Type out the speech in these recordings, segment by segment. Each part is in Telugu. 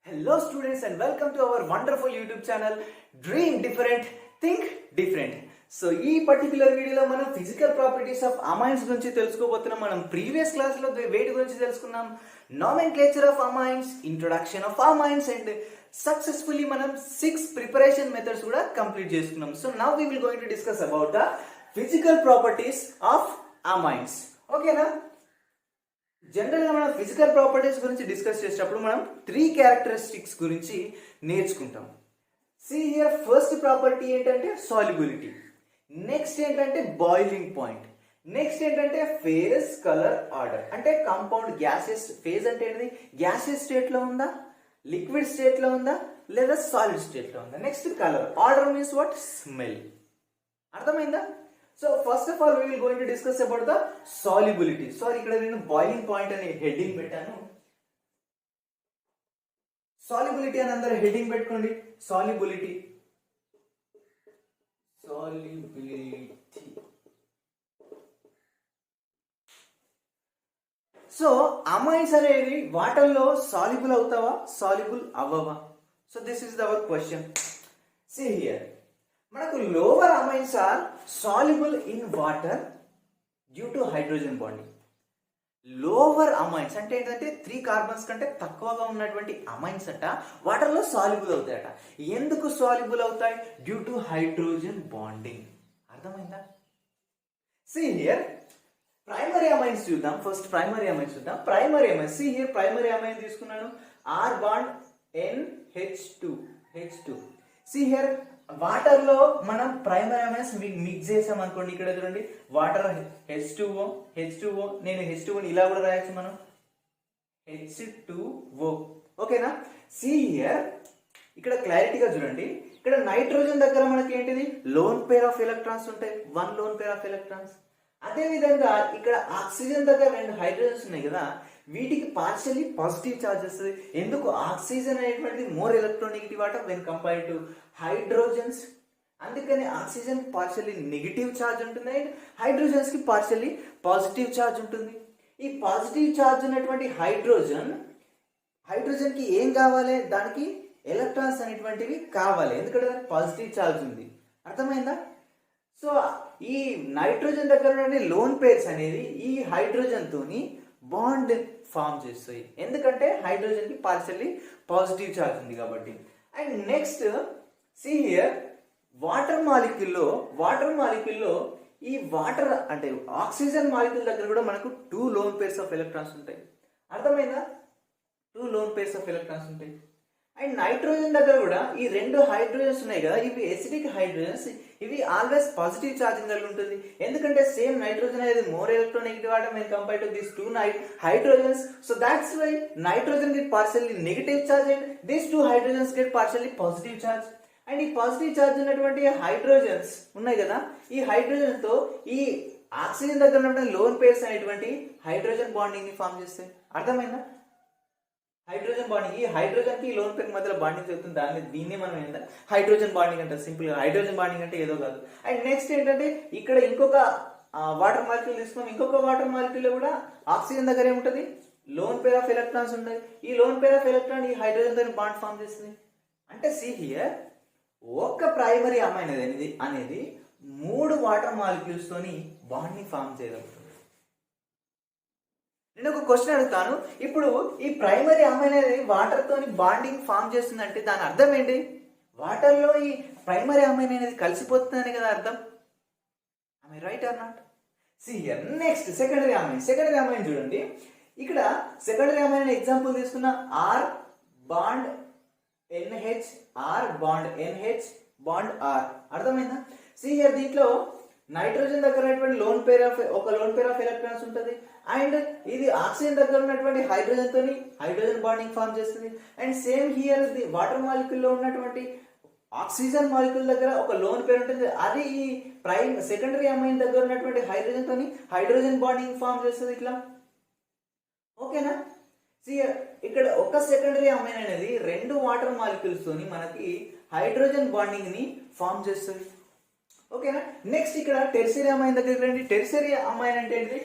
Hello students and welcome to our wonderful YouTube channel Dream Different, Think Different. So ఈ పర్టికులర్ వీడియోలో మనం ఫిజికల్ ప్రాపర్టీస్ ఆఫ్ అమైన్స్ గురించి తెలుసుకోబోతున్నాం. మనం ప్రీవియస్ క్లాస్లో వేటి గురించి తెలుసుకున్నాం, nomenclature of amines, introduction of amines and successfully మనం 6 ప్రిపరేషన్ మెథడ్స్ కూడా కంప్లీట్ చేసుకున్నాం. So now we will going to discuss about the physical properties of amines. ఓకేనా? జనరల్గా మనం ఫిజికల్ ప్రాపర్టీస్ గురించి డిస్కస్ చేసేటప్పుడు మనం 3 క్యారెక్టరిస్టిక్స్ గురించి నేర్చుకుంటాం. సీ హియర్, ఫస్ట్ ప్రాపర్టీ ఏంటంటే సాల్యుబిలిటీ, నెక్స్ట్ ఏంటంటే బాయిలింగ్ పాయింట్, నెక్స్ట్ ఏంటంటే ఫేజ్, కలర్, ఆర్డర్. అంటే కాంపౌండ్ గ్యాసెస్, ఫేజ్ అంటే ఏంటిది, గ్యాసెస్ స్టేట్ లో ఉందా, లిక్విడ్ స్టేట్ లో ఉందా, లేదా సాలిడ్ స్టేట్ లో ఉందా. Next colour, order means what, smell. అర్థమైందా? So first of all we will going to discuss about the solubility. Sorry, ఇక్కడ నేను బాయిలింగ్ పాయింట్ అనే హెడ్డింగ్ పెట్టాను. సాల్యుబిలిటీ అని అందరూ హెడ్డింగ్ పెట్టుకోండి. Solubility, solubility. సో అమైన్స్ అనేవి వాటర్లో సాల్యుబుల్ అవుతావా, సాల్యుబుల్ అవ్వవా? So this is our question. See here, మనకు lower amines are soluble in water due to hydrogen bonding. Lower amines అంటే ఏంటంటే 3 కార్బన్స్ కంటే తక్కువగా ఉన్నటువంటి అమైన్స్ అట వాటర్లో సాల్యుబుల్ అవుతాయట. ఎందుకు సాల్యుబుల్ అవుతాయి? Due to hydrogen bonding. అర్థమైందా? సీ హియర్, ప్రైమరీ అమైన్స్ చూద్దాం. ఫస్ట్ ప్రైమరీ అమైన్స్ చూద్దాం. Primary amines, see here, primary amine తీసుకున్నాను, R bond NH2. See here, water లో మనం ప్రైమరీ అమైన్స్ మిక్స్ చేసాం అనుకోండి. ఇక్కడ చూడండి, వాటర్ H2O, నేను H2O ఇలా కూడా రాయొచ్చు మనం, H2O. ఓకేనా? సీ హియర్, ఇక్కడ క్లారిటీగా చూడండి. ఇక్కడ నైట్రోజన్ దగ్గర మనకి ఏంటిది, లోన్ పేర్ ఆఫ్ ఎలక్ట్రాన్స్ ఉంటాయి, 1 లోన్ పేర్ ఆఫ్ ఎలక్ట్రాన్స్. అదే విధంగా ఇక్కడ ఆక్సిజన్ దగ్గర 2 హైడ్రోజన్స్ ఉన్నాయి కదా, వీటికి పార్షియల్లీ పాజిటివ్ చార్జ్ వస్తుంది. ఎందుకు? ఆక్సిజన్ అనేటువంటిది మోర్ ఎలక్ట్రోనెగటివ్ ఆట వెన్ కంపేర్డ్ టు హైడ్రోజన్స్. అందుకని ఆక్సిజన్ పార్షియల్లీ నెగిటివ్ చార్జ్ ఉంటుంది అండ్ హైడ్రోజన్స్ కి పార్షియల్లీ పాజిటివ్ చార్జ్ ఉంటుంది. ఈ పాజిటివ్ చార్జ్ ఉన్నటువంటి హైడ్రోజన్ కి ఏం కావాలి, దానికి ఎలక్ట్రాన్స్ అనేటువంటివి కావాలి, ఎందుకంటే దానికి పాజిటివ్ చార్జ్ ఉంది. అర్థమైందా? సో ఈ నైట్రోజన్ దగ్గర ఉన్న లోన్ పేర్స్ అనేది ఈ హైడ్రోజన్ తోని బాండ్ ఫామ్ చేస్తాయి, ఎందుకంటే హైడ్రోజన్ కి పార్షియల్లీ పాజిటివ్ చార్జ్ ఉంది కాబట్టి. And next see here, water మాలిక్యూల్లో ఈ వాటర్ అంటే ఆక్సిజన్ మాలిక్యూల్ దగ్గర కూడా మనకు 2 లోన్ పేర్స్ ఆఫ్ ఎలక్ట్రాన్స్ ఉంటాయి. అర్థమైందా? 2 లోన్ పేర్స్ ఆఫ్ ఎలక్ట్రాన్స్ ఉంటాయి. అండ్ నైట్రోజన్ దగ్గర కూడా ఈ 2 హైడ్రోజన్స్ ఉన్నాయి కదా, ఇవి ఎసిడిక్ హైడ్రోజన్స్, ఇవి ఆల్వేస్ పాజిటివ్ ఛార్జింగ్ కలిగి ఉంటుంది. ఎందుకంటే సేమ్ నైట్రోజన్ అనేది more electronegative atom when compared to these 2 hydrogens. So that's why nitrogen get partially negative charge and these 2 hydrogens get partially positive charge. And ఈ పాజిటివ్ ఛార్జ్ ఉన్నటువంటి హైడ్రోజన్స్ ఉన్నాయి కదా, ఈ హైడ్రోజన్ తో ఈ ఆక్సిజన్ దగ్గర ఉన్నటువంటి లోన్ పేర్స్ అనేటువంటి హైడ్రోజన్ బాండింగ్ ని ఫామ్ చేస్తాయి. అర్థమైందా? హైడ్రోజన్ బాండింగ్, ఈ హైడ్రోజన్ కి లోన్ పేర్ మధ్యలో బాండింగ్ జరుగుతుంది, దీన్ని మనం ఏంటంటే హైడ్రోజన్ బాండింగ్ అంటే సింపుల్ గా హైడ్రోజన్ బాండింగ్ అంటే ఏదో కాదు. అండ్ నెక్స్ట్ ఏంటంటే ఇక్కడ ఇంకొక వాటర్ మాలిక్యూల్ తీసుకున్నాం, ఇంకొక వాటర్ మాలిక్యూల్ లో కూడా ఆక్సిజన్ దగ్గర ఏముంటది, లోన్ పేర్ ఆఫ్ ఎలక్ట్రాన్స్ ఉంటాయి. ఈ లోన్ పేర్ ఆఫ్ ఎలక్ట్రాన్ ఈ హైడ్రోజన్ తో బాండ్ ఫామ్ చేస్తుంది. అంటే సీ హియర్, ఒక్క ప్రైమరీ అమైన్ అనేది 3 వాటర్ మాలిక్యూల్స్ తోని బాండ్ ని ఫామ్ చేయగలుగుతుంది. నేను ఒక క్వశ్చన్ అడుగుతాను, ఇప్పుడు ఈ ప్రైమరీ అమైన్ అనేది వాటర్ తోని బాండింగ్ ఫామ్ చేస్తుందంటే దాని అర్థం ఏంటి? వాటర్ లో ఈ ప్రైమరీ అమైన్ అనేది కలిసిపోతుందని కదా అర్థం. I right or not? See here, next secondary amine చూడండి. ఇక్కడ సెకండరీ అమైన్ ఎగ్జాంపుల్ తీసుకున్న R bond NH, R bond NH bond R. అర్థమైందా? సీ హియర్, దీంట్లో నైట్రోజన్ దగ్గర ఉన్నటువంటి లోన్ పేర్ ఆఫ్ ఎలక్ట్రాన్స్ ఉంటుంది. అండ్ ఇది ఆక్సిజన్ దగ్గర ఉన్నటువంటి హైడ్రోజన్ తోని హైడ్రోజన్ బాండింగ్ ఫామ్ చేస్తుంది. And same here the water molecule లో ఉన్నటువంటి ఆక్సిజన్ మాలిక్యూల్ దగ్గర ఒక లోన్ పేర్ ఉంటుంది, అది ఈ సెకండరీ అమైన్ దగ్గర ఉన్నటువంటి హైడ్రోజన్ తోని హైడ్రోజన్ బాండింగ్ ఫామ్ చేస్తుంది ఇట్లా. ఓకేనా? ఇక్కడ ఒక సెకండరీ అమైన్ అనేది 2 వాటర్ మాలిక్యూల్స్ తోని మనకి హైడ్రోజన్ బాండింగ్ ని ఫామ్ చేస్తుంది. ఓకేనా? నెక్స్ట్ ఇక్కడ టెర్షియరీ అమైన్ దగ్గరికి రండి. టెర్షియరీ అమైన్ అంటే ఏంటి,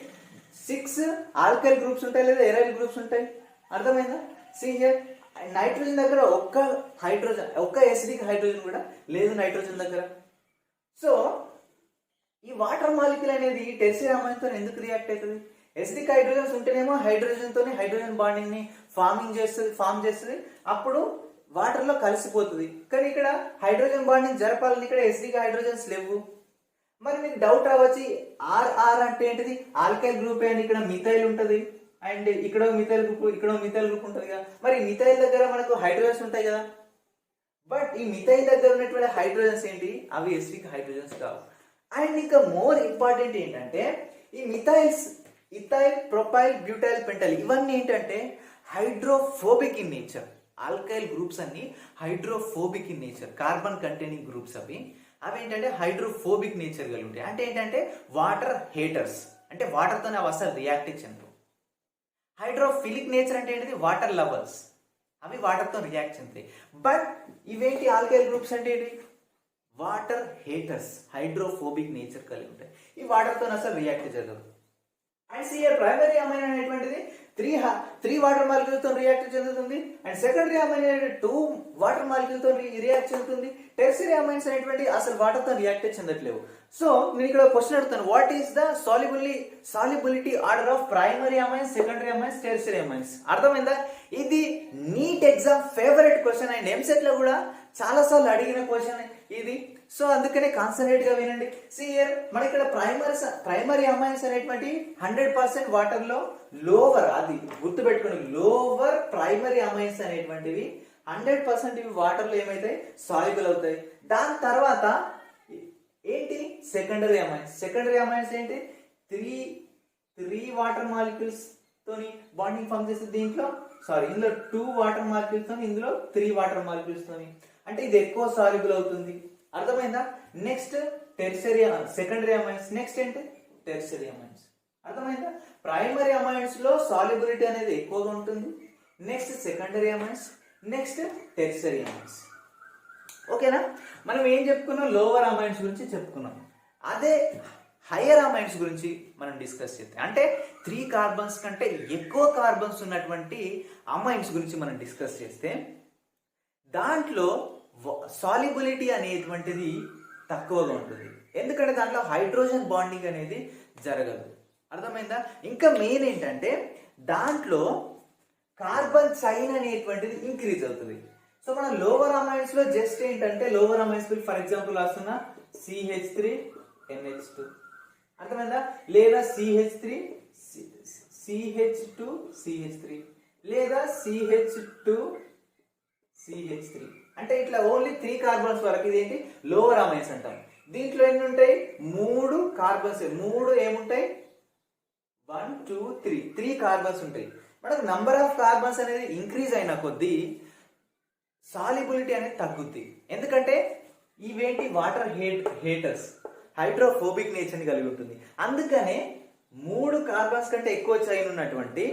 6 ఆల్కైల్ గ్రూప్స్ ఉంటాయి లేదా ఎరైల్ గ్రూప్స్ ఉంటాయి. అర్థమైందా? సీ హియర్, నైట్రోజన్ దగ్గర ఒక్క ఎసిడిక్ హైడ్రోజన్ కూడా లేదు నైట్రోజన్ దగ్గర. సో ఈ వాటర్ మాలిక్యూల్ అనేది టెర్షియరీ అమైన్తో ఎందుకు రియాక్ట్ అవుతుంది? ఎసిడిక్ హైడ్రోజన్స్ ఉంటేనేమో హైడ్రోజన్ బాండింగ్ ని ఫామ్ చేస్తుంది, అప్పుడు వాటర్ లో కలిసిపోతుంది. కానీ ఇక్కడ హైడ్రోజన్ బాండింగ్ జరపాలని ఇక్కడ ఎసిడిక్ హైడ్రోజన్స్ లేవు. మరి మీకు డౌట్ రావచ్చు, ఆర్ అంటే ఏంటిది? ఆల్కైల్ గ్రూప్ అండ్ ఇక్కడ మిథైల్ ఉంటుంది, అండ్ ఇక్కడ మిథైల్ గ్రూప్ ఉంటుంది కదా. మరి మిథైల్ దగ్గర మనకు హైడ్రోజన్స్ ఉంటాయి కదా, బట్ ఈ మిథైల్ దగ్గర ఉన్నటువంటి హైడ్రోజన్స్ ఏంటి? అవి ఎసిడిక్ హైడ్రోజన్స్ కావు. అండ్ ఇంకా మోర్ ఇంపార్టెంట్ ఏంటంటే ఈ ఇథైల్, ప్రొపైల్, బ్యూటైల్, పెంటైల్ ఇవన్నీ ఏంటంటే hydrophobic in nature. Alkyl groups అన్ని hydrophobic in nature, carbon containing groups అవి ఏంటంటే హైడ్రోఫోబిక్ నేచర్ కలిగి ఉంటాయి. అంటే ఏంటంటే వాటర్ హేటర్స్, అంటే వాటర్తో అవి అసలు రియాక్ట్ చెందరు. హైడ్రోఫిలిక్ నేచర్ అంటే ఏంటిది? వాటర్ లవర్స్, అవి వాటర్తో రియాక్ట్ చెందుతాయి. బట్ ఇవేంటి ఆల్కైల్ గ్రూప్స్ అంటే ఏంటి? వాటర్ హేటర్స్, హైడ్రోఫోబిక్ నేచర్ కలిగి ఉంటాయి. ఈ వాటర్తో అసలు రియాక్ట్ జరగదు. అండ్ సిఆర్ ప్రైమరీ అమైన్ అనేటువంటిది త్రీ వాటర్ మాలిక్యూల్ తో రియాక్ట్ చెందుతుంది, అండ్ సెకండరీ అమైన్ అనేది 2 వాటర్ మాలిక్యూల్ తో రియాక్ట్ చెందుతుంది. టెర్షియరీ అమైన్స్ అనేటువంటి అసలు వాటర్ తో రియాక్ట్ చెందట్లేవు. సో నేను ఇక్కడ క్వశ్చన్ అడుగుతాను, what is the solubility order of primary amines, secondary amines, tertiary amines? అర్థమైందా? ఇది NEET exam favourite question, and EAMCET లో కూడా చాలా సార్లు అడిగిన క్వశ్చన్ ఇది. సో అందుకనే కాన్సన్ట్రేట్ గా వినండి. సిఆర్ మన ఇక్కడ ప్రైమరీ అమైన్స్ అనేటువంటి 100% వాటర్ లో లోవర్, అది గుర్తుపెట్టుకోండి, లోవర్ ప్రైమరీ అమైన్స్ అనేటువంటివి 100% ఇవి వాటర్ లో ఏమైతాయి? సాల్యుబుల్ అవుతాయి. దాని తర్వాత ఏంటి? సెకండరీ అమైన్స్ ఏంటి? త్రీ వాటర్ మాలిక్యూల్స్ తోని బాండింగ్ ఫామ్ చేస్తుంది. ఇందులో 2 వాటర్ మాలిక్యూల్స్ తోని, ఇందులో 3 వాటర్ మాలిక్యూల్స్ తోని, అంటే ఇది ఎక్కువ సాల్యుబుల్ అవుతుంది. అర్థమైందా? నెక్స్ట్ సెకండరీ అమైన్స్, నెక్స్ట్ ఏంటి? Tertiary amines. అర్థమైందా? ప్రైమరీ అమైన్స్ లో సాల్యుబిలిటీ అనేది ఎక్కువగా ఉంటుంది, next secondary amines, next tertiary amines. ఓకేనా? మనం ఏం చెప్పుకున్నాం? లోవర్ అమైన్స్ గురించి చెప్పుకున్నాం. అదే హయ్యర్ అమైన్స్ గురించి మనం డిస్కస్ చేద్దాం. అంటే 3 కార్బన్స్ కంటే ఎక్కువ కార్బన్స్ ఉన్నటువంటి అమైన్స్ గురించి మనం డిస్కస్ చేస్తే దాంట్లో సాల్యుబిలిటీ అనేటువంటిది తక్కువగా ఉంటుంది. ఎందుకంటే దాంట్లో హైడ్రోజన్ బాండింగ్ అనేది జరగదు. అర్థమైందా? ఇంకా మెయిన్ ఏంటంటే దాంట్లో కార్బన్ చైన్ అనేటువంటిది ఇంక్రీజ్ అవుతుంది. సో మన లోవర్ అమైన్స్ లో జస్ట్ ఏంటంటే లోవర్ అమైన్స్ ఫర్ ఎగ్జాంపుల్ వస్తున్నా CH3 NH2, అర్థమైందా? లేదా CH3 CH2 CH3, లేదా CH2 CH3, అంటే ఇట్లా ఓన్లీ 3 కార్బన్స్ వరకు. ఇదేంటి? లోవర్ అమైన్స్ అంటాం. దీంట్లో ఎన్ని ఉంటాయి? 3 కార్బన్స్. 3 ఏముంటాయి? 1 2 3 కార్బన్స్ ఉంటాయి. మనకు నంబర్ ఆఫ్ కార్బన్స్ అనేది ఇంక్రీజ్ అయిన కొద్దీ సాల్యుబిలిటీ అనేది తగ్గుద్ది. ఎందుకంటే ఇవేంటి? వాటర్ హేటర్స్, హైడ్రోఫోబిక్ నేచర్ ని కలిగి ఉంటుంది. అందుకనే 3 కార్బన్స్ కంటే ఎక్కువ చైన్ ఉన్నటువంటి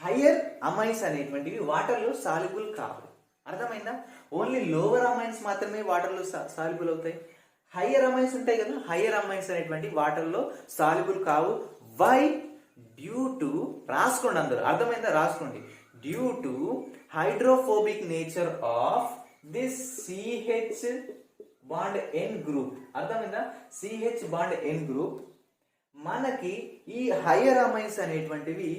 హయ్యర్ అమైన్స్ అనేటువంటివి వాటర్ లో సాల్యుబుల్ కావు. అర్థమైందా? ఓన్లీ లోవర్ అమైన్స్ మాత్రమే వాటర్ లో సాల్యుబుల్ అవుతాయి. హయ్యర్ అమైన్స్ ఉంటాయి కదా, హయ్యర్ అమైన్స్ అనేటువంటి వాటర్ లో సాల్యుబుల్ కావు. వై? డ్యూ టు, రాసుకోండి అందరూ, అర్థమైందా? రాసుకోండి. Due to hydrophobic nature of this CH bond N group. అర్థమైందా? CH బాండ్ N గ్రూప్ మనకి ఈ హయ్యర్ అమైన్స్ అనేటువంటివి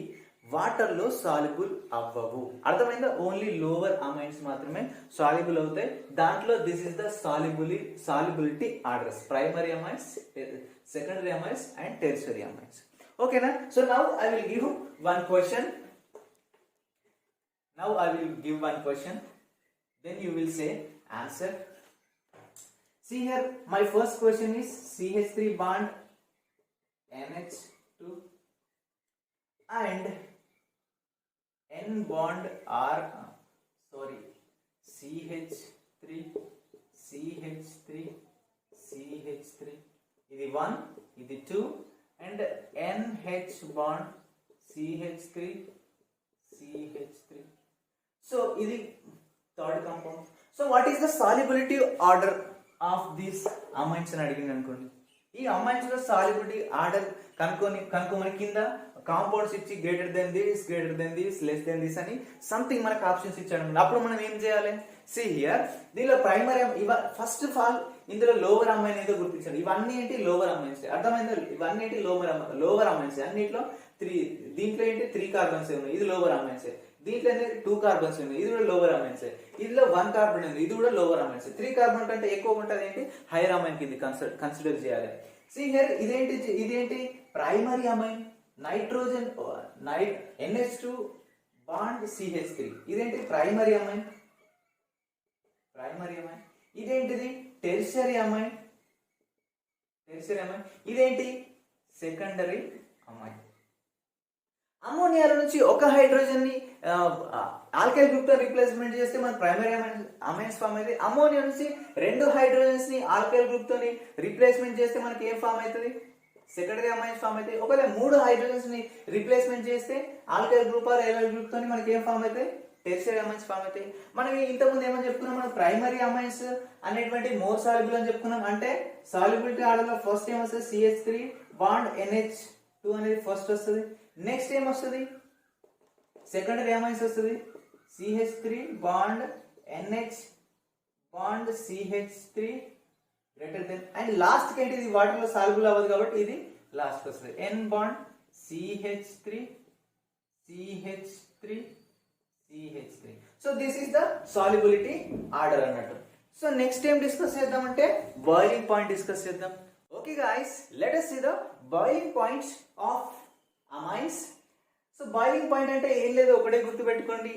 వాటర్ లో సాల్యుబుల్ అవ్వవు. అర్థమైందా? ఓన్లీ లోవర్ అమైన్స్ మాత్రమే సాల్యుబుల్ అవుతాయి. దాంట్లో this is the solubility orders: primary amines, secondary amines and tertiary amines. ఓకేనా? So now I will give one question. Then you will say answer. See here, my first question is CH3 bond NH2 and N bond R, CH3 ఇది 1, ఇది 2, and NH bond CH3. So ఇది third compound. So what is the solubility order of these amines అని అడిగింది అనుకోండి. ఈ అమైన్స్ లో సాల్యుబిలిటీ ఆర్డర్ కనుక్కోమని కింద కాంపౌండ్స్ ఇచ్చి greater than this less than this అని సంథింగ్ మనకు ఆప్షన్స్ ఇచ్చాడు. అప్పుడు మనం ఏం చేయాలి? సి హియర్, దీనిలో ప్రైమరీ ఫస్ట్ ఆఫ్ ఆల్ ఇందులో లోవర్ అమైన్ ఏదో గుర్తించాడు. ఇవన్నీ ఏంటి? Lower amines. అర్థమైందా? ఇవన్నీ ఏంటి? Lower amines. అన్నిట్లో దీంట్లో ఏంటి? 3 కార్బన్స్ ఉన్నాయి, ఇది లోవర్ అమైన్స్. దీంట్లో 2 కార్బన్స్ ఉన్నాయి, ఇది కూడా లోవర్ అమైన్స్. ఇందులో 1 కార్బన్ ఉంది, ఇది కూడా లోవర్ అమైన్స్. 3 కార్బన్ కంటే ఎక్కువ ఉంటుంది ఏంటి? హైయర్ అమైన్ కింద కన్సిడర్ చేయాలి. సి హియర్, ఇదేంటి? Primary amine, nitrogen NH2 bond CH3. ఇదేంటి? Primary amine. ఇదేంటిది? Tertiary amine. ఇదేంటి? Secondary amine. అమోనియాల నుంచి ఒక హైడ్రోజన్ ని ఆల్కైల్ గ్రూప్ తో రీప్లేస్మెంట్ చేస్తే మన ప్రైమరీ అమైన్స్ ఫామ్ అయితే, అమోనియా నుంచి 2 హైడ్రోజన్స్ ని ఆల్కైల్ గ్రూప్ తో రీప్లేస్మెంట్ చేస్తే మనకి ఏం ఫామ్ అవుతుంది? సెకండరీ అమైన్స్ ఫామ్ అయితే. ఒకవేళ 3 హైడ్రోజన్స్ ని రీప్లేస్మెంట్ చేస్తే alkyl group or allyl group తో మనకి ఏం ఫామ్ అవుతాయి? టెర్షియరీ అమైన్స్ ఫామ్ అవుతాయి. మనం ఇంతకుముందు ఏమని చెప్పుకున్నాం? మనం ప్రైమరీ అమైన్స్ అనేటువంటి మోర్ సాల్యుబుల్ అని చెప్పుకున్నాం. అంటే సాల్యుబిలిటీ ఆర్డర్ లో ఫస్ట్ ఏం వస్తుంది? CH3 బాండ్ NH2 అనేది ఫస్ట్ వస్తుంది. నెక్స్ట్ ఏం వస్తుంది? సెకండరీ అమైన్స్ వస్తుంది, CH3 bond NH bond CH3 greater than, and last కి ఏంటి? ఇది వాటర్ లో సాల్యుబుల్ అవ్వదు కాబట్టి ఇది లాస్ట్ వస్తుంది. N bond CH3 so this is the solubility order అన్నట్టు. సో నెక్స్ట్ ఏం డిస్కస్ చేద్దామంటే బాయిలింగ్ పాయింట్ డిస్కస్ చేద్దాం. Okay guys, let us see the boiling points of amines. So boiling point అంటే ఏం లేదు, ఒకటే గుర్తుపెట్టుకోండి,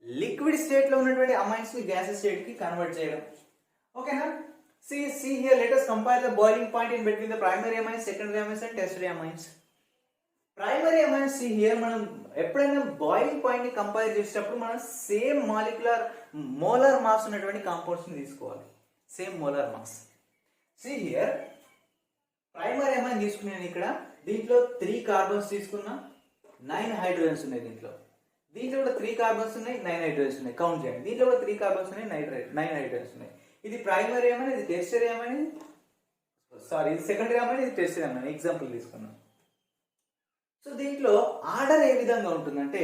లిక్విడ్ స్టేట్ లో ఉన్నటువంటి అమైన్స్ ని గ్యాసెస్ స్టేట్ కి కన్వర్ట్ చేయడం. ఓకేనా? see here, let us compare the boiling point in between the primary amines, secondary amines and tertiary amines. Primary amines here మనం ఎప్పుడైనా బాయిలింగ్ పాయింట్ ని కంపేర్ చేసేటప్పుడు మనం సేమ్ మోలార్ మాస్ ఉన్నటువంటి కాంపౌండ్స్ ని తీసుకోవాలి. Same molar mass. C here, primary amine తీసుకున్నాను ఇక్కడ. దీంట్లో 3 కార్బన్స్ తీసుకున్నా, 9 హైడ్రోజన్స్ ఉన్నాయి. దీంట్లో కూడా 3 కార్బన్స్ ఉన్నాయి, 9 హైడ్రోజన్స్ ఉన్నాయి. కౌంట్ చేయండి. దీంట్లో కూడా 3 కార్బన్స్ ఉన్నాయి, 9 హైడ్రోజన్స్ ఉన్నాయి. ఇది ప్రైమరీ అమైన్, ఇది టెర్షియరీ అమైన్, ఇది సెకండరీ అమైన్, ఇది టెర్షియరీ అమైన్. ఎగ్జాంపుల్ తీసుకున్నాం. సో దీంట్లో ఆర్డర్ ఏ విధంగా ఉంటుందంటే,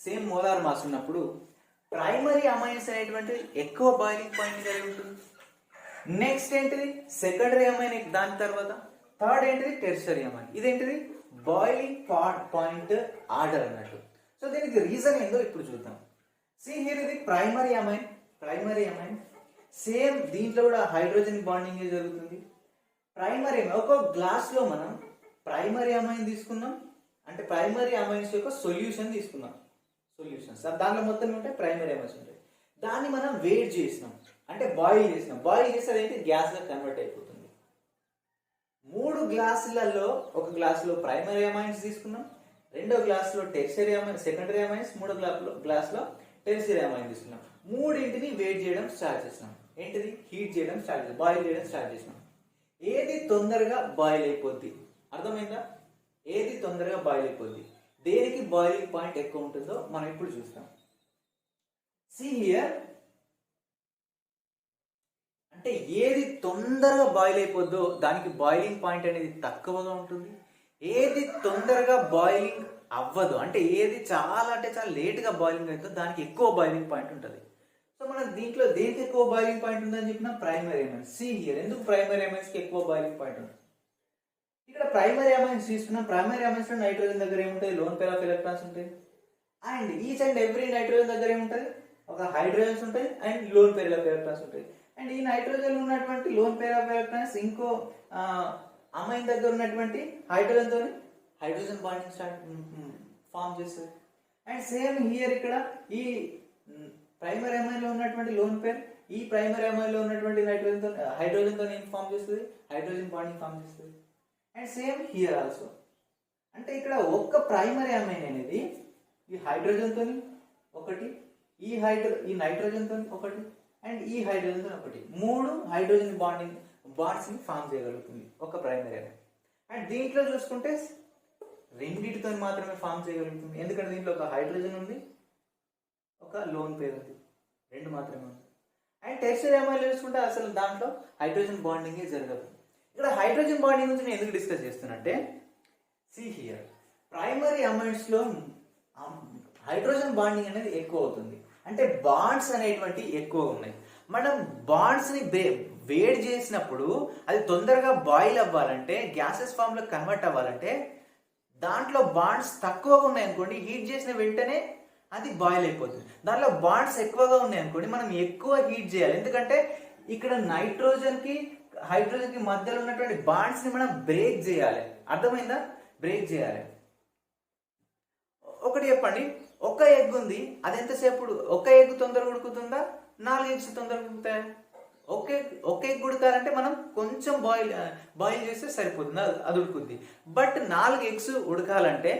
సేమ్ మోలార్ మాస్ ఉన్నప్పుడు ప్రైమరీ అమైన్స్ అనేటువంటి ఎక్కువ బాయిలింగ్ పాయింట్ కలిగి ఉంటుంది. నెక్స్ట్ ఏంటిది? సెకండరీ అమైన్, దాని తర్వాత థర్డ్ ఏంటిది? Tertiary amine. ఇదేంటిది? బాయిలింగ్ పాయింట్ ఆర్డర్ అన్నట్టు. సో దీనికి రీజన్ ఏందో ఇప్పుడు చూద్దాం. సి హియర్, ఇది ప్రైమరీ అమైన్. సేమ్ దీంట్లో కూడా హైడ్రోజన్ బాండింగ్ జరుగుతుంది. ప్రైమరీ ఒక గ్లాస్ లో మనం ప్రైమరీ అమైన్ తీసుకున్నాం, అంటే ప్రైమరీ అమైన్స్ యొక్క సొల్యూషన్ తీసుకున్నాం. దాంట్లో మొత్తం ఉంటాయి ప్రైమరీ అమైన్స్ ఉంటాయి. దాన్ని మనం వేట్ చేసినాం, అంటే బాయిల్ చేసినాం. బాయిల్ చేస్తే అదేంటి? గ్యాస్ గా కన్వర్ట్ అయిపోతుంది. 3 గ్లాసులలో ఒక గ్లాసులో ప్రైమరీ అమైన్స్ తీసుకున్నాం, రెండో గ్లాసులో సెకండరీ అమైన్స్, మూడో గ్లాసులో టెర్షియరీ అమైన్ తీసుకున్నాం. మూడింటిని వేట్ చేయడం స్టార్ట్ చేసినాం. ఏంటిది? హీట్ చేయడం స్టార్ట్ చేసినాం, బాయిల్ చేయడం స్టార్ట్ చేసినాం. ఏది తొందరగా బాయిల్ అయిపోద్ది? అర్థమైందా? ఏది తొందరగా బాయిల్ అయిపోద్ది, దేనికి బాయిలింగ్ పాయింట్ ఎక్కువ ఉంటుందో మనం ఇప్పుడు చూస్తాం. సి హియర్, అంటే ఏది తొందరగా బాయిల్ అయిపోద్దో దానికి బాయిలింగ్ పాయింట్ అనేది తక్కువగా ఉంటుంది. ఏది తొందరగా బాయిలింగ్ అవ్వదు, అంటే ఏది చాలా లేట్గా బాయిలింగ్ అవుతుందో దానికి ఎక్కువ బాయిలింగ్ పాయింట్ ఉంటుంది. సో మనం దీంట్లో దేనికి ఎక్కువ బాయిలింగ్ పాయింట్ ఉందని చెప్పిన ప్రైమరీ అమైన్స్. సి హియర్, ఎందుకు ప్రైమరీ అమైన్స్ కి ఎక్కువ బాయిలింగ్ పాయింట్ ఉంటుంది? ఇక్కడ ప్రైమరీ అమైన్స్ తీసుకున్నాం. ప్రైమరీ అమైన్స్ లో నైట్రోజన్ దగ్గర ఏముంటాయి? లోన్ పేర్ ఆఫ్ ఎలక్ట్రాన్స్ ఉంటాయి. And each and every nitrogen దగ్గర ఏముంటుంది? ఒక హైడ్రోజన్స్ ఉంటాయి and loan pair of electrons ఉంటాయి. అండ్ ఈ నైట్రోజన్ ఉన్నటువంటి లోన్ పేర్ ఆఫ్ ఎలక్ట్రాన్స్ ఇంకో అమైన్ దగ్గర ఉన్నటువంటి హైడ్రోజన్ బాండింగ్ ఫామ్ చేస్తుంది. అండ్ సేమ్ హియర్, ఇక్కడ ఈ ప్రైమరీ అమైన్ లో ఉన్నటువంటి లోన్ పేర్ ఈ ప్రైమరీ అమైన్ లో ఉన్నటువంటి హైడ్రోజన్ తో ఏం ఫామ్ చేస్తుంది? హైడ్రోజన్ బాండింగ్ ఫామ్ చేస్తుంది. అండ్ సేమ్ హియర్ ఆల్సో, అంటే ఇక్కడ ఒక్క ప్రైమరీ అమైన్ అనేది ఈ హైడ్రోజన్ తోని ఒకటి, ఈ నైట్రోజన్ తోని ఒకటి, అండ్ ఈ హైడ్రోజన్ తోని ఒకటి, 3 హైడ్రోజన్ బాండ్స్ ని ఫామ్ చేయగలుగుతుంది ఒక ప్రైమరీ అమైన్. అండ్ దీంట్లో చూసుకుంటే రెండింటితో మాత్రమే ఫామ్ చేయగలుగుతుంది, ఎందుకంటే దీంట్లో ఒక హైడ్రోజన్ ఉంది, ఒక లోన్ పేర్ ఉంది, 2 మాత్రమే ఉంది. అండ్ టెర్షియరీ అమైన్ చూసుకుంటే అసలు దాంట్లో హైడ్రోజన్ బాండింగ్ జరగదు. ఇక్కడ హైడ్రోజన్ బాండింగ్ గురించి నేను ఎందుకు డిస్కస్ చేస్తున్నట్టే, సి హియర్, ప్రైమరీ అమైన్స్ లో హైడ్రోజన్ బాండింగ్ అనేది ఎక్కువ అవుతుంది, అంటే బాండ్స్ అనేటువంటి ఎక్కువ ఉన్నాయి. మనం బాండ్స్ ని వేడి చేసినప్పుడు అది తొందరగా బాయిల్ అవ్వాలంటే, గ్యాసెస్ ఫామ్ లో కన్వర్ట్ అవ్వాలంటే దాంట్లో బాండ్స్ తక్కువగా ఉన్నాయి అనుకోండి, హీట్ చేసిన వెంటనే అది బాయిల్ అయిపోతుంది. దాంట్లో బాండ్స్ ఎక్కువగా ఉన్నాయి అనుకోండి, మనం ఎక్కువ హీట్ చేయాలి. ఎందుకంటే ఇక్కడ నైట్రోజన్ కి హైడ్రోజన్ కి మధ్యలో ఉన్నటువంటి బాండ్స్ ని మనం బ్రేక్ చేయాలి. అర్థమైందా? బ్రేక్ చేయాలి. ఒకటి చెప్పండి, ఒక ఎగ్ ఉంది, అది ఎంతసేపు ఒక ఎగ్ తొందరగా ఉడుకుతుందా, 4 ఎగ్స్ తొందరగా ఉడుకుతాయా? ఒక ఎగ్ ఉడకాలంటే మనం కొంచెం బాయిల్ చేస్తే సరిపోతుంది, అది ఉడుకుద్ది. బట్ 4 ఎగ్స్ ఉడకాలంటే,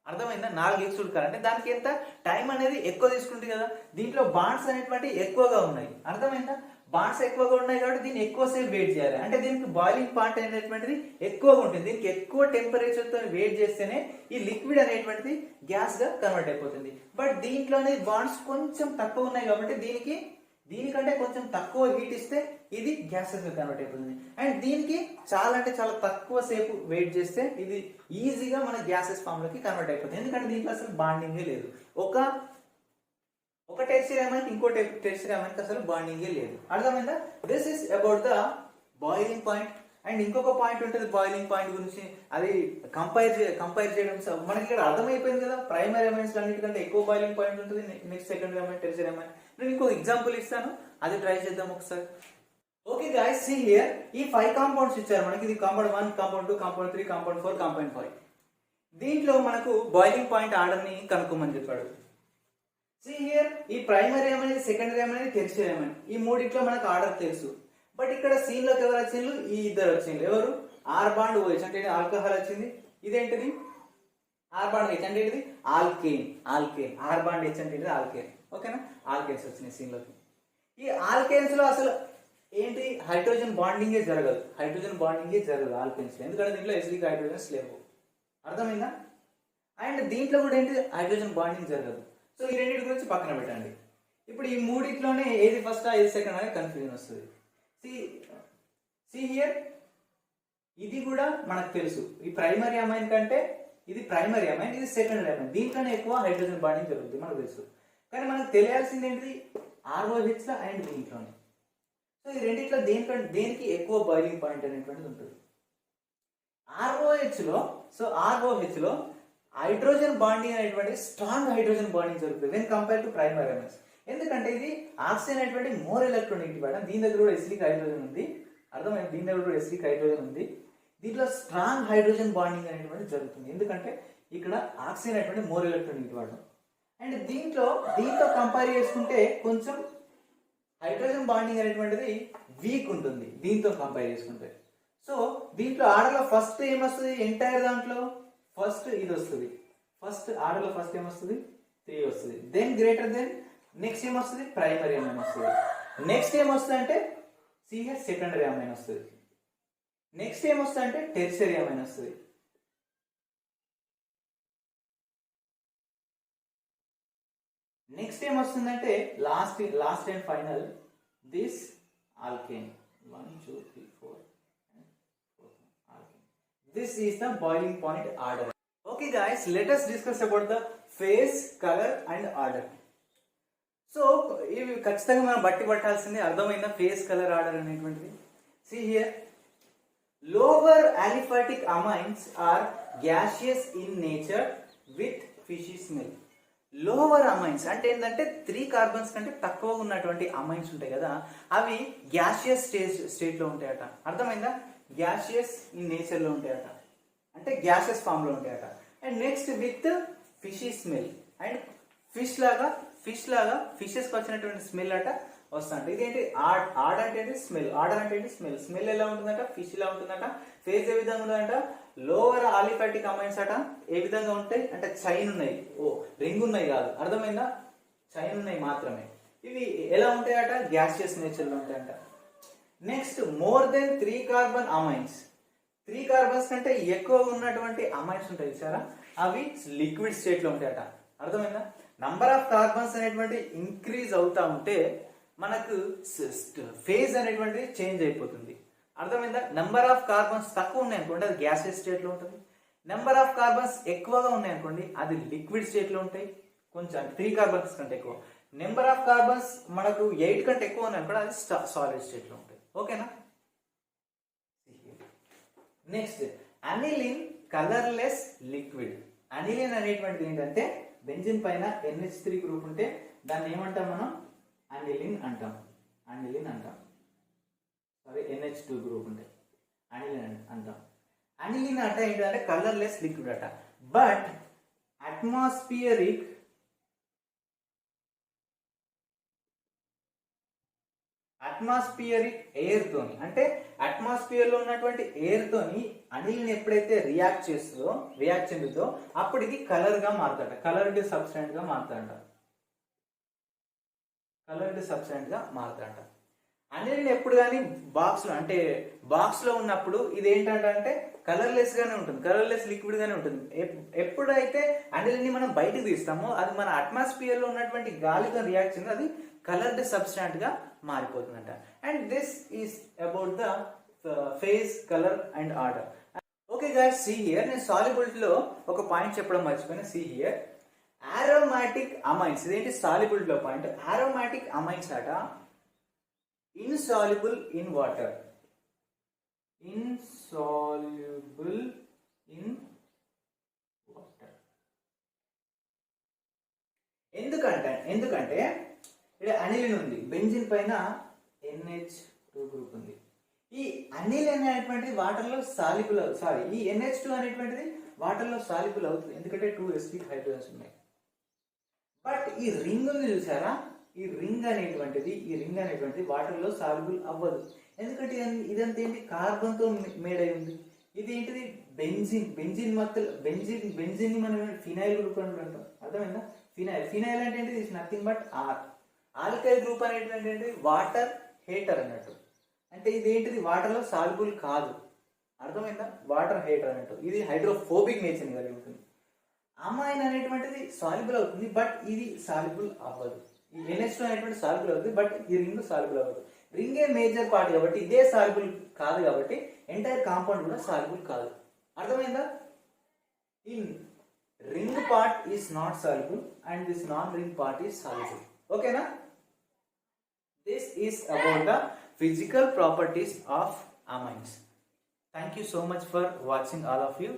అర్థమైందా? 4 ఎగ్స్ ఉడకాలంటే దానికి ఎంత టైం అనేది ఎక్కువ తీసుకుంటుంది కదా. దీంట్లో బాండ్స్ అనేటువంటి ఎక్కువగా ఉన్నాయి, అర్థమైందా? బాండ్స్ ఎక్కువగా ఉన్నాయి కాబట్టి దీన్ని ఎక్కువసేపు వెయిట్ చేయాలి. అంటే దీనికి బాయిలింగ్ పాయింట్ అనేటువంటిది ఎక్కువగా ఉంటుంది. దీనికి ఎక్కువ టెంపరేచర్ తో వెయిట్ చేస్తేనే ఈ లిక్విడ్ అనేటువంటిది గ్యాస్ గా కన్వర్ట్ అయిపోతుంది. బట్ దీంట్లోనే బాండ్స్ కొంచెం తక్కువ ఉన్నాయి కాబట్టి దీనికంటే కొంచెం తక్కువ హీట్ ఇస్తే ఇది గ్యాసెస్ గా కన్వర్ట్ అయిపోతుంది. అండ్ దీనికి చాలా అంటే చాలా తక్కువ సేపు వెయిట్ చేస్తే ఇది ఈజీగా మన గ్యాసెస్ ఫామ్ లోకి కన్వర్ట్ అయిపోతుంది. ఎందుకంటే దీంట్లో అసలు బాండింగే లేదు. ఒక టెర్షియరీ అమైన్ ఇంకో టెర్షియరీ అమైన్ అసలు బాండింగే లేదు. అర్థమైందా? This is about the boiling point. And ఇంకొక పాయింట్ ఉంటుంది బాయిలింగ్ పాయింట్ గురించి, అది కంపేర్ చేయడం. మనకి ఇక్కడ అర్థమైపోయింది కదా, ప్రైమరీ అమైన్స్ అన్నిటికంటే ఎక్కువ బాయిలింగ్ పాయింట్ ఉంటుంది, next secondary amine, tertiary amine. నేను ఇంకో ఎగ్జాంపుల్ ఇస్తాను, అది ట్రై చేద్దాం ఒకసారి. ఓకే గైస్, సీ హియర్, ఈ 5 కాంపౌండ్స్ ఇచ్చారు మనకి. ఇది compound 1, compound 2, compound 3, compound 4, compound 5. దీంట్లో మనకు బాయిలింగ్ పాయింట్ ఆర్డర్ ని కనుక్కోమని చెప్పాడు. సీ హియర్, ఈ primary amine, secondary amine, tertiary amine, ఈ మూడిట్లో మనకు ఆర్డర్ తెలుసు. బట్ ఇక్కడ సీన్ లోకి ఎవరు వచ్చిండ్రు? ఈ ఇద్దరు వచ్చిండ్రు. ఎవరు? ఆర్ బాండ్ ఓహెచ్ అంటే ఆల్కహాల్ వచ్చింది. ఇదేంటిది? ఆర్ బాండ్ హెచ్ అంటే ఏంటిది? ఆల్కేన్. ఆర్ బాండ్ హెచ్ అంటే ఏంటిది? ఆల్కేన్. ఓకేనా? ఆల్కేన్స్ వచ్చినాయి సీన్ లోకి. ఈ ఆల్కేన్స్ లో అసలు ఏంటి? హైడ్రోజన్ బాండింగే జరగదు ఆల్కేన్స్ లో. ఎందుకంటే దీంట్లో ఎసిడిక్ హైడ్రోజన్స్ లేవు. అర్థమైందా? అండ్ దీంట్లో కూడా ఏంటి? హైడ్రోజన్ బాండింగ్ జరగదు. సో ఈ రెండింటి గురించి పక్కన పెట్టండి. ఇప్పుడు ఈ మూడిట్లోనే ఏది ఫస్ట్ ఏది సెకండ్ అనేది కన్ఫ్యూజన్ వస్తుంది. సి హియర్, ఇది కూడా మనకు తెలుసు. ఈ ప్రైమరీ అమైన్ కంటే ఇది ప్రైమరీ అమైన్, ఇది సెకండరీ అమైన్. దీంట్లోనే ఎక్కువ హైడ్రోజన్ బాండింగ్ జరుగుతుంది మనకు తెలుసు. కానీ మనకు తెలియాల్సింది ఏంటిది? ROH లో అండ్ దీంట్లోనే. సో ఈ రెండిట్లో దేనికి ఎక్కువ బాయిలింగ్ పాయింట్ అనేటువంటిది ఉంటుంది. ROH లో హైడ్రోజన్ బాండింగ్ అనేటువంటి స్ట్రాంగ్ హైడ్రోజన్ బాండింగ్ జరుగుతుంది when compare to primary amines. ఎందుకంటే ఇది ఆక్సిజన్ అనేటువంటి మోర్ ఎలక్ట్రోనెగేటివ్ మేడం. దీని దగ్గర కూడా ఎసిడిక్ హైడ్రోజన్ ఉంది. అర్థమైంది? దీని దగ్గర కూడా ఎసిడిక్ హైడ్రోజన్ ఉంది. దీంట్లో స్ట్రాంగ్ హైడ్రోజన్ బాండింగ్ అనేటువంటి జరుగుతుంది. ఎందుకంటే ఇక్కడ ఆక్సిజన్ అనేటువంటి మోర్ ఎలక్ట్రోనెగేటివ్ వాడడం. అండ్ దీంతో కంపేర్ చేసుకుంటే కొంచెం హైడ్రోజన్ బాండింగ్ అనేటువంటిది వీక్ ఉంటుంది దీంతో కంపేర్ చేసుకుంటే. సో దీంట్లో ఆర్డర్ లో ఫస్ట్ ఏమొస్తుంది? ఎంటైర్ దాంట్లో ఫస్ట్ ఇది వస్తుంది. ఫస్ట్ ఆర్డర్ లో ఫస్ట్ ఏమొస్తుంది? 3 వస్తుంది. దెన్ గ్రేటర్ దెన్ నెక్స్ట్ ఏమొస్తుంది? ప్రైమరీ అమైన్ వస్తుంది. నెక్స్ట్ ఏమొస్తుంది అంటే సెకండరీ అమైన్ వస్తుంది. నెక్స్ట్ ఏమొస్తుంది అంటే టెర్షియరీ అమైన్ వస్తుంది. నెక్స్ట్ ఏమొస్తుందంటే last and final this alkane. 1 2 3 4 alkane. This is the boiling point order. Okay guys, let us discuss about the phase, color and order. So ఇవి ఖచ్చితంగా మనం బట్టి పట్టాల్సింది. అర్థమైందా? ఫేజ్, కలర్, ఆర్డర్ అనేటువంటిది. See here, lower aliphatic amines are gaseous in nature with fishy smell. Lower amines అంటే ఏంటంటే 3 కార్బన్స్ కంటే తక్కువ ఉన్నటువంటి అమైన్స్ ఉంటాయి కదా, అవి గ్యాసియస్ స్టేట్ లో ఉంటాయట. అర్థమైందా? గ్యాసియస్ ఇన్ నేచర్ లో ఉంటాయట, అంటే గ్యాసెస్ ఫామ్ లో ఉంటాయట. And next with fishy smell. And fishes కి వచ్చినటువంటి స్మెల్ అట వస్తుంట. ఇదేంటి? ఆర్డర్ అంటే ఏంటి? స్మెల్. ఆర్డర్ అంటే ఏంటి? స్మెల్. స్మెల్ ఎలా ఉంటుందట? ఫిష్ ఇలా ఉంటుందట. ఫేజ్ ఏ విధంగా ఉందంట? లోవర్ ఆలిఫాటిక్ అమైన్స్ అట ఏ విధంగా ఉంటాయి అంటే చైన్ ఉన్నాయి, రింగ్ ఉన్నాయి కాదు. అర్థమైందా? చైన్ ఉన్నాయి మాత్రమే. ఇవి ఎలా ఉంటాయట? గ్యాసియస్ నేచర్ లో ఉంటాయంట. Next more than 3 carbon amines. 3 carbons కంటే ఎక్కువ ఉన్నటువంటి అమైన్స్ ఉంటాయి చూసారా, అవి లిక్విడ్ స్టేట్ లో ఉంటాయట. అర్థమైందా? నంబర్ ఆఫ్ కార్బన్స్ అనేటువంటి ఇంక్రీజ్ అవుతా ఉంటే మనకు ఫేజ్ అనేటువంటిది చేంజ్ అయిపోతుంది. అర్థమైందా? నంబర్ ఆఫ్ కార్బన్స్ తక్కువ ఉన్నాయి అనుకోండి, అది గ్యాసియస్ స్టేట్ లో ఉంటుంది. నెంబర్ ఆఫ్ కార్బన్స్ ఎక్కువగా ఉన్నాయి అనుకోండి అది లిక్విడ్ స్టేట్ లో ఉంటాయి, కొంచెం 3 కార్బన్స్ కంటే ఎక్కువ. నెంబర్ ఆఫ్ కార్బన్స్ మనకు 8 కంటే ఎక్కువ ఉన్నాయి అనుకోండి అది సాలిడ్ స్టేట్ లో ఉంటాయి. ఓకేనా? Next aniline colourless liquid. Aniline అనేటువంటిది ఏంటంటే బెంజిన్ పైన NH3 గ్రూప్ ఉంటే దాన్ని ఏమంటాం మనం? అనిలిన్ అంటాం. అనిలిన్ అంటాం. సారీ, NH2 గ్రూప్ ఉంటే అనిలిన్ అంటాం. అనిలిన్ అంటే ఏంటంటే కలర్లెస్ లిక్విడ్ అట. బట్ అట్మాస్ఫియరిక్ ఎయిర్ తోని, అంటే అట్మాస్ఫియర్ లో ఉన్నటువంటి ఎయిర్ తోని అనిలిన్ ఎప్పుడైతే రియాక్ట్ చెందుతో అప్పుడు ఇది కలర్ గా మారుతాడ, కలర్డ్ సబ్స్టెంట్ గా మారుతాడ. అనిలిన్ ఎప్పుడు కానీ బాక్స్ లో ఉన్నప్పుడు ఇది ఏంటంటే కలర్లెస్ గానే ఉంటుంది, కలర్లెస్ లిక్విడ్ గానే ఉంటుంది. ఎప్పుడైతే అనిలిన్ ని మనం బయటకు తీస్తామో అది మన అట్మాస్ఫియర్ లో ఉన్నటువంటి గాలితో రియాక్ట్ చెంది అది కలర్డ్ సబ్స్టాంట్ గా మారిపోతుందంట. And this is about the phase, colour and order. Okay guys, see here, నేను సాల్యుబిలిటీ లో ఒక పాయింట్ చెప్పడం మర్చిపోయినా. See here, aromatic amines. ఇదేంటి సాల్యుబిలిటీ లో పాయింట్. aromatic amines అట insoluble in water. Insoluble in water. ఎందుకంటే ఇక్కడ అనిలిన్ ఉంది, బెంజిన్ పైన NH2 గ్రూప్ ఉంది. ఈ అనిలిన్ అనేటువంటిది వాటర్ లో సాల్యుబుల్, సారీ ఈ NH2 అనేటువంటిది వాటర్ లో సాల్యుబుల్ అవుతుంది ఎందుకంటే 2 sp హైడ్రోజన్స్ ఉన్నాయి. బట్ ఈ రింగ్ ఉంది చూసారా, ఈ రింగ్ అనేటువంటిది వాటర్ లో సాల్యుబుల్ అవ్వదు. ఎందుకంటే ఇదంతా ఏంటి? కార్బన్ తో మేడ్ అయి ఉంది. ఇది ఏంటిది? బెంజిన్ ని మనం ఫినైల్ గ్రూప్ అని అంటాం. అర్థమైందా? ఫినైల్ అంటే ఏంటిది? It's nothing but R. Alkyl group అనేటువంటి వాటర్ హీటర్ అన్నట్టు. అంటే ఇది ఏంటిది? వాటర్ లో సాల్యుబుల్ కాదు. అర్థమైందా? వాటర్ హీటర్ అన్నట్టు. ఇది హైడ్రోఫోబిక్ నేచర్ కలిగి ఉంటుంది. అమైన్ అనేటువంటిది సాల్యుబుల్ అవుతుంది బట్ ఇది సాల్యుబుల్ అవ్వదు. ఈ NH2 అనేటువంటి సాల్యుబుల్ అవుతుంది బట్ ఈ రింగ్ సాల్యుబుల్ అవ్వదు. రింగే మేజర్ పార్ట్ కాబట్టి ఇదే సాల్యుబుల్ కాదు కాబట్టి ఎంటైర్ కాంపౌండ్ కూడా సాల్యుబుల్ కాదు. అర్థమైందా? In ring part is not soluble and this non ring part is soluble. ఓకేనా? This is about the physical properties of amines. Thank you so much for watching all of you.